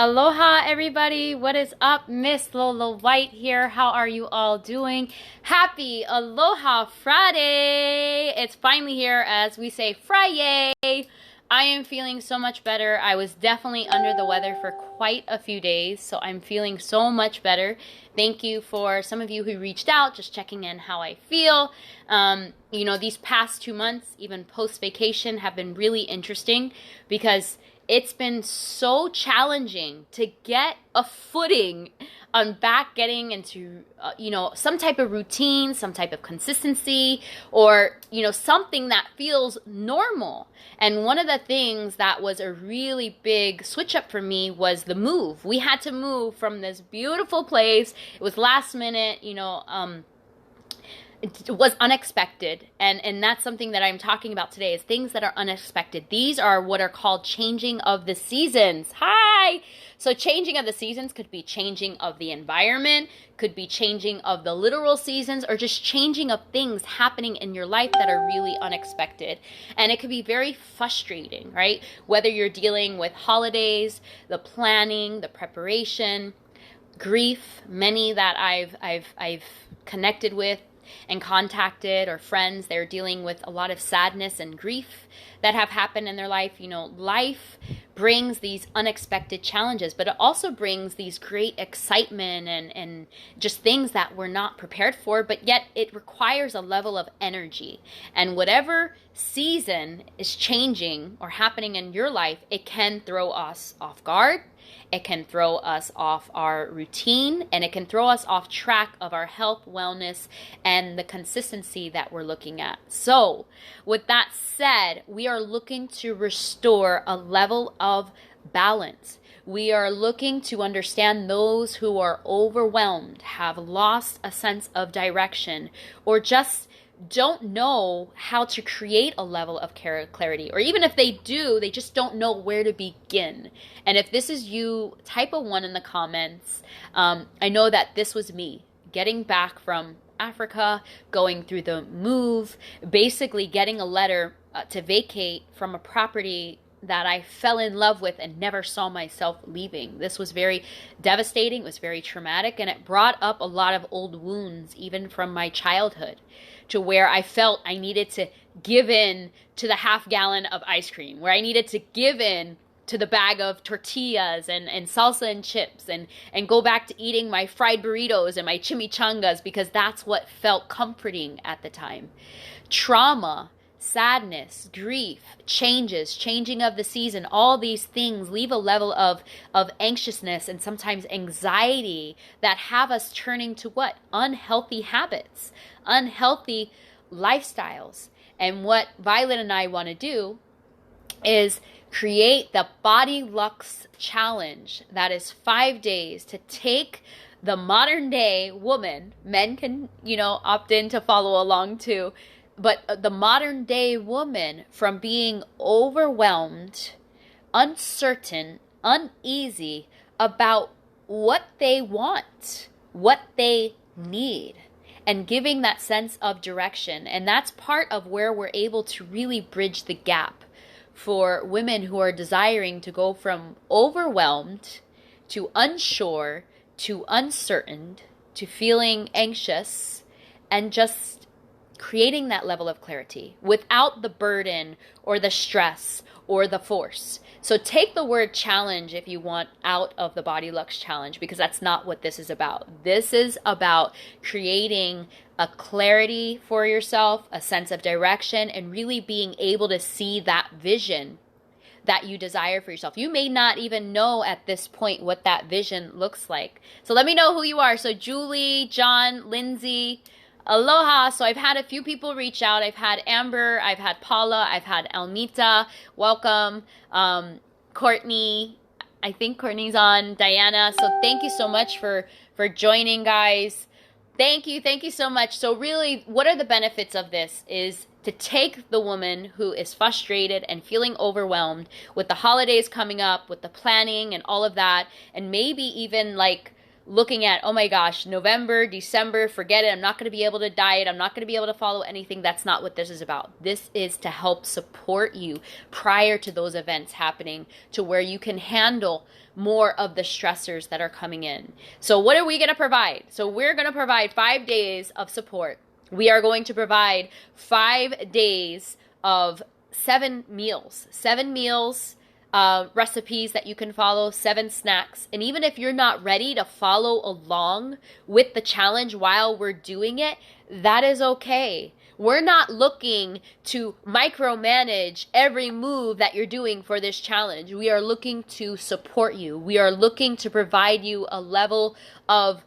Aloha, everybody. What is up? Miss Lola White here. How are you all doing? Happy Aloha Friday. It's finally here, as we say, Friday. I am feeling so much better. I was definitely under the weather for quite a few days, so I'm feeling so much better. Thank you for some of you who reached out, just checking in how I feel. These past 2 months, even post-vacation, have been really interesting because it's been so challenging to get a footing on back getting into, some type of routine, some type of consistency, or, something that feels normal. And one of the things that was a really big switch up for me was the move. We had to move from this beautiful place. It was last minute, it was unexpected, and that's something that I'm talking about today, is things that are unexpected. These are what are called changing of the seasons. Hi! So changing of the seasons could be changing of the environment, could be changing of the literal seasons, or just changing of things happening in your life that are really unexpected. And it could be very frustrating, right? Whether you're dealing with holidays, the planning, the preparation, grief, many that I've connected with and contacted, or friends, they're dealing with a lot of sadness and grief that have happened in their life. Life brings these unexpected challenges, but it also brings these great excitement and just things that we're not prepared for, but yet it requires a level of energy. And whatever season is changing or happening in your life, it can throw us off guard. It can throw us off our routine, and it can throw us off track of our health, wellness, and the consistency that we're looking at. So, with that said, we are looking to restore a level of balance. We are looking to understand those who are overwhelmed, have lost a sense of direction, or just don't know how to create a level of clarity, or even if they do, they just don't know where to begin. And if this is you, type a 1 in the comments. I know that this was me getting back from Africa, going through the move, basically getting a letter to vacate from a property that I fell in love with and never saw myself leaving. This was very devastating. It was very traumatic, and it brought up a lot of old wounds, even from my childhood, to where I felt I needed to give in to the half-gallon of ice cream, where I needed to give in to the bag of tortillas and salsa and chips, and go back to eating my fried burritos and my chimichangas, because that's what felt comforting at the time. Trauma, sadness, grief, changing of the season, all these things leave a level of anxiousness and sometimes anxiety that have us turning to what? Unhealthy habits, unhealthy lifestyles. And what Violet and I want to do is create the Body Lux Challenge. That is 5 days to take the modern day woman. Men can, opt in to follow along too. But the modern day woman, from being overwhelmed, uncertain, uneasy about what they want, what they need, and giving that sense of direction. And that's part of where we're able to really bridge the gap for women who are desiring to go from overwhelmed to unsure to uncertain to feeling anxious, and just creating that level of clarity without the burden or the stress or the force. So take the word challenge, if you want, out of the Body Lux Challenge, because that's not what this is about. This is about creating a clarity for yourself, a sense of direction, and really being able to see that vision that you desire for yourself. You may not even know at this point what that vision looks like. So let me know who you are. So Julie, John, Lindsay, aloha. So I've had a few people reach out. I've had Amber, I've had Paula, I've had Almita. Welcome. Courtney, I think Courtney's on. Diana. So thank you so much for joining, guys. Thank you so much. So really, what are the benefits of this is to take the woman who is frustrated and feeling overwhelmed with the holidays coming up, with the planning and all of that, and maybe even like looking at, oh my gosh, November, December, forget it. I'm not going to be able to diet. I'm not going to be able to follow anything. That's not what this is about. This is to help support you prior to those events happening, to where you can handle more of the stressors that are coming in. So what are we going to provide? So we're going to provide 5 days of support. We are going to provide 5 days of 7 meals, recipes that you can follow, 7 snacks. And even if you're not ready to follow along with the challenge while we're doing it, that is okay. We're not looking to micromanage every move that you're doing for this challenge. We are looking to support you. We are looking to provide you a level of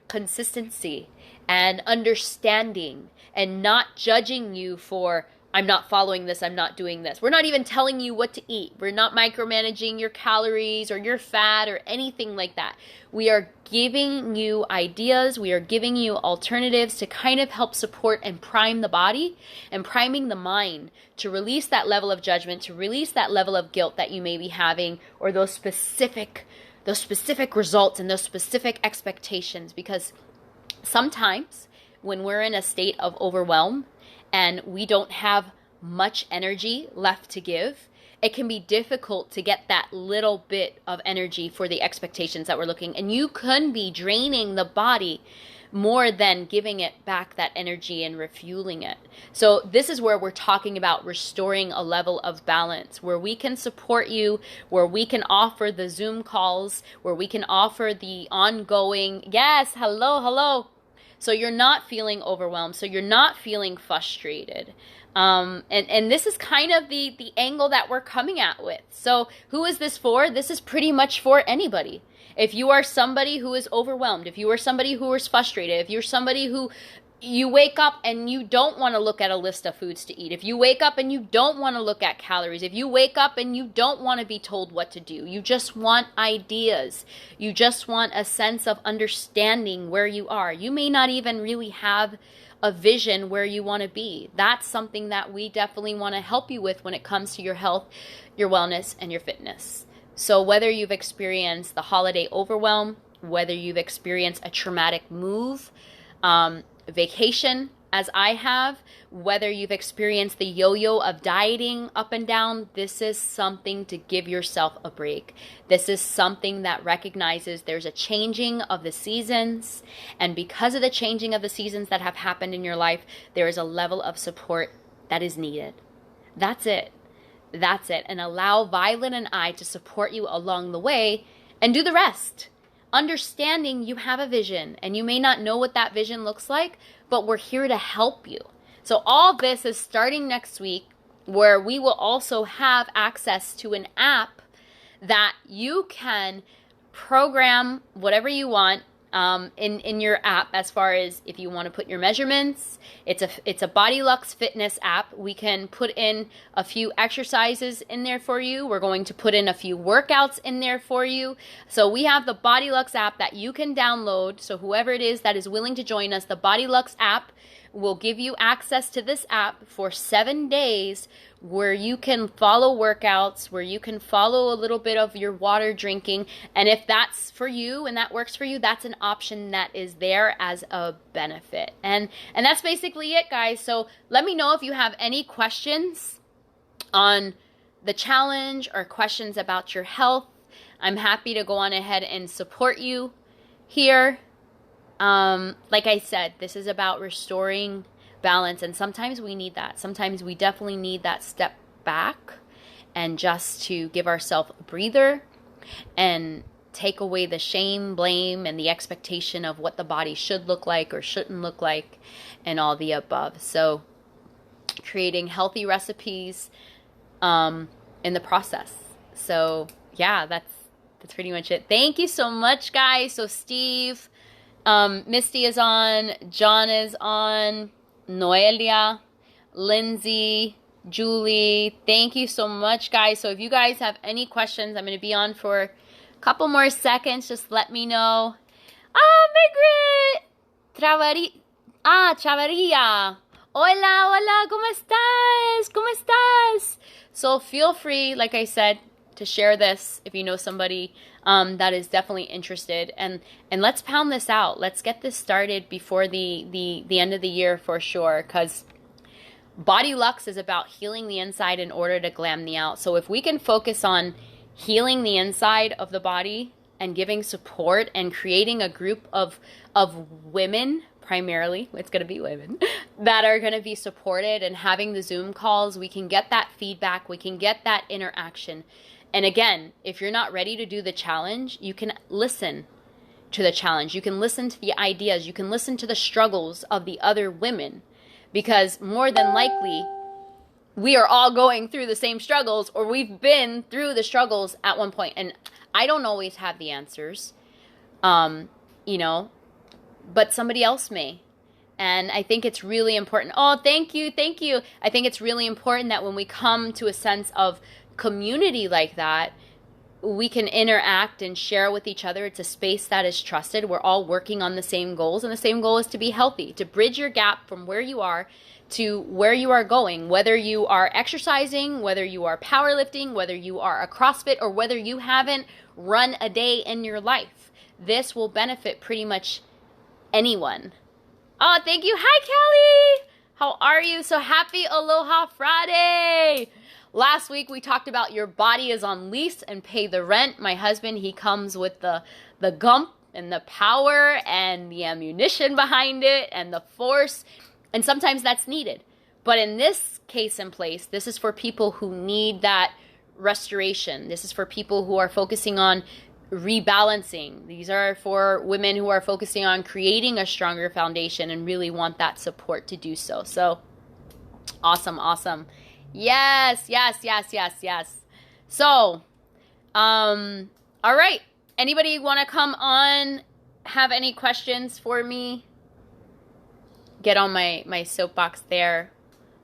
consistency and understanding, and not judging you for, I'm not following this, I'm not doing this. We're not even telling you what to eat. We're not micromanaging your calories or your fat or anything like that. We are giving you ideas. We are giving you alternatives to kind of help support and prime the body and priming the mind to release that level of judgment, to release that level of guilt that you may be having, or those specific results and those specific expectations. Because sometimes when we're in a state of overwhelm and we don't have much energy left to give, it can be difficult to get that little bit of energy for the expectations that we're looking. And you can be draining the body more than giving it back that energy and refueling it. So this is where we're talking about restoring a level of balance, where we can support you, where we can offer the Zoom calls, where we can offer the ongoing, yes, hello. So you're not feeling overwhelmed. So you're not feeling frustrated. And this is kind of the angle that we're coming at with. So who is this for? This is pretty much for anybody. If you are somebody who is overwhelmed, if you are somebody who is frustrated, if you're somebody who you wake up and you don't want to look at a list of foods to eat, if you wake up and you don't want to look at calories, if you wake up and you don't want to be told what to do, you just want ideas, you just want a sense of understanding where you are. You may not even really have a vision where you want to be. That's something that we definitely want to help you with when it comes to your health, your wellness, and your fitness. So whether you've experienced the holiday overwhelm, whether you've experienced a traumatic move, vacation, as I have, whether you've experienced the yo-yo of dieting up and down, this is something to give yourself a break. This is something that recognizes there's a changing of the seasons, and because of the changing of the seasons that have happened in your life, there is a level of support that is needed. That's it. And allow Violet and I to support you along the way and do the rest. Understanding you have a vision and you may not know what that vision looks like, but we're here to help you. So all this is starting next week, where we will also have access to an app that you can program whatever you want in your app, as far as if you want to put your measurements. It's a BodyLux fitness app. We can put in a few exercises in there for you. We're going to put in a few workouts in there for you. So we have the BodyLux app that you can download. So whoever it is that is willing to join us, the BodyLux app will give you access to this app for 7 days, where you can follow workouts, where you can follow a little bit of your water drinking. And if that's for you and that works for you, that's an option that is there as a benefit. And that's basically it, guys. So let me know if you have any questions on the challenge or questions about your health. I'm happy to go on ahead and support you here. Like I said, this is about restoring balance, and sometimes we need that. Sometimes we definitely need that step back and just to give ourselves a breather and take away the shame, blame, and the expectation of what the body should look like or shouldn't look like, and all the above. So creating healthy recipes in the process. So yeah, that's pretty much it. Thank you so much, guys. So Steve, Misty is on, John is on, Noelia, Lindsay, Julie, thank you so much, guys. So if you guys have any questions, I'm going to be on for a couple more seconds. Just let me know. Margaret Chavarria. Hola, ¿cómo estás? So feel free, like I said, to share this if you know somebody that is definitely interested. And let's pound this out. Let's get this started before the end of the year for sure, because Body Lux is about healing the inside in order to glam the out. So if we can focus on healing the inside of the body and giving support and creating a group of women, primarily, it's going to be women, that are going to be supported and having the Zoom calls, we can get that feedback, we can get that interaction. And again, if you're not ready to do the challenge, you can listen to the challenge. You can listen to the ideas. You can listen to the struggles of the other women, because more than likely, we are all going through the same struggles, or we've been through the struggles at one point. And I don't always have the answers, you know, but somebody else may. And I think it's really important. Oh, thank you. Thank you. I think it's really important that when we come to a sense of community like that, we can interact and share with each other. It's a space that is trusted. We're all working on the same goals, and the same goal is to be healthy, to bridge your gap from where you are to where you are going, whether you are exercising, whether you are powerlifting, whether you are a CrossFit, or whether you haven't run a day in your life. This will benefit pretty much anyone. Oh, thank you. Hi, Kelly. How are you? So happy Aloha Friday. Last week, we talked about your body is on lease and pay the rent. My husband, he comes with the gump and the power and the ammunition behind it and the force. And sometimes that's needed. But in this case and place, this is for people who need that restoration. This is for people who are focusing on rebalancing. These are for women who are focusing on creating a stronger foundation and really want that support to do so. So awesome, awesome. Yes, yes, yes, yes, yes. So, all right. Anybody want to come on, have any questions for me? Get on my soapbox there.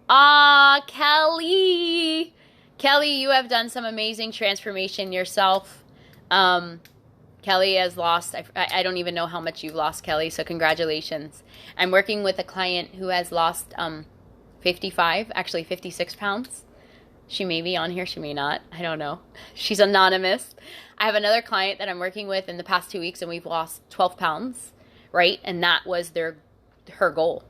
Ah, Kelly. Kelly, you have done some amazing transformation yourself. Kelly has lost, I don't even know how much you've lost, Kelly, so congratulations. I'm working with a client who has lost 56 pounds. She may be on here, she may not. I don't know. She's anonymous. I have another client that I'm working with in the past 2 weeks, and we've lost 12 pounds, right? And that was her goal.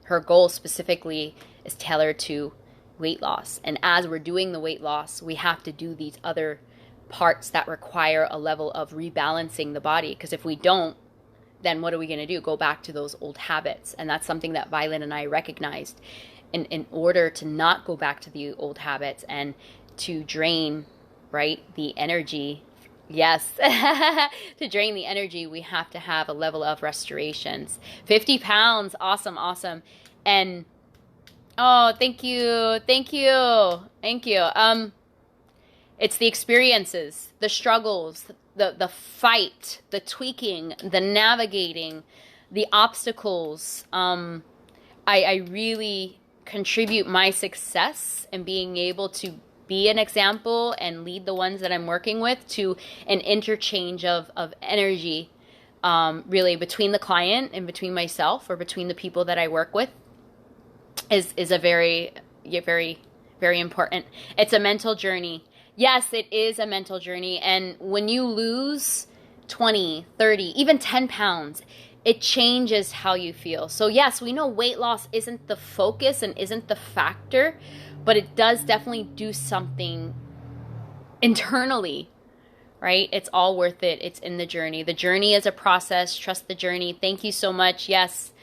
Her goal specifically is tailored to weight loss. And as we're doing the weight loss, we have to do these other parts that require a level of rebalancing the body. Because if we don't, then what are we going to do? Go back to those old habits. And that's something that Violet and I recognized. In order to not go back to the old habits and to drain, right, the energy. Yes, to drain the energy, we have to have a level of restorations. 50 pounds, awesome, awesome. And, oh, thank you, thank you, thank you. It's the experiences, the struggles, the fight, the tweaking, the navigating, the obstacles. I really contribute my success and being able to be an example and lead the ones that I'm working with to an interchange of energy, really between the client and between myself, or between the people that I work with, is a very, very, very important. It's a mental journey. Yes, it is a mental journey. And when you lose 20, 30, even 10 pounds, it changes how you feel. So yes, we know weight loss isn't the focus and isn't the factor, but it does definitely do something internally, right? It's all worth it. It's in the journey. The journey is a process. Trust the journey. Thank you so much. Yes.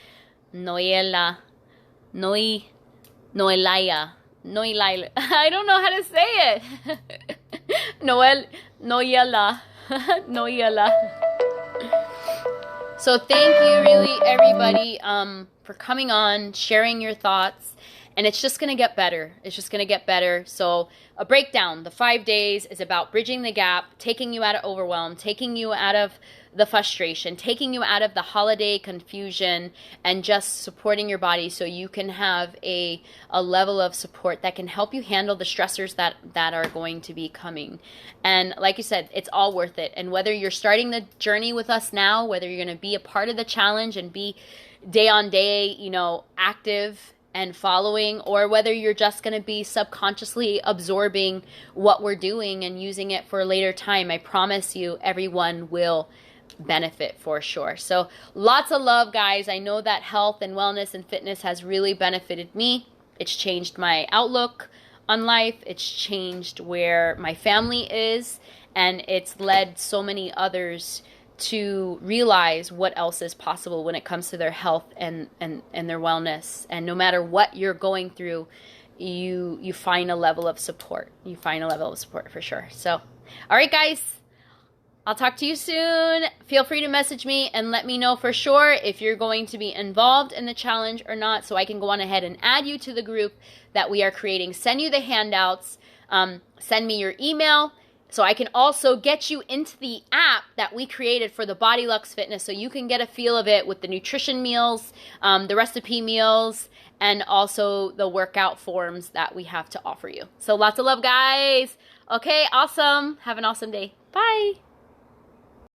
Noelaya. I don't know how to say it. Noyela. So thank you really everybody for coming on, sharing your thoughts, and it's just going to get better. It's just going to get better. So a breakdown, the 5 days is about bridging the gap, taking you out of overwhelm, taking you out of the frustration, taking you out of the holiday confusion, and just supporting your body so you can have a level of support that can help you handle the stressors that are going to be coming. And like you said, it's all worth it. And whether you're starting the journey with us now, whether you're going to be a part of the challenge and be day on day, active and following, or whether you're just going to be subconsciously absorbing what we're doing and using it for a later time. I promise you, everyone will benefit for sure. So lots of love, guys. I know that health and wellness and fitness has really benefited me. It's changed my outlook on life. It's changed where my family is, and it's led so many others to realize what else is possible when it comes to their health and their wellness. And no matter what you're going through, you find a level of support. You find a level of support for sure. So, all right, guys, I'll talk to you soon. Feel free to message me and let me know for sure if you're going to be involved in the challenge or not, so I can go on ahead and add you to the group that we are creating. Send you the handouts. Send me your email, so I can also get you into the app that we created for the Body Lux Fitness, so you can get a feel of it with the nutrition meals, the recipe meals, and also the workout forms that we have to offer you. So lots of love, guys. Okay, awesome. Have an awesome day. Bye.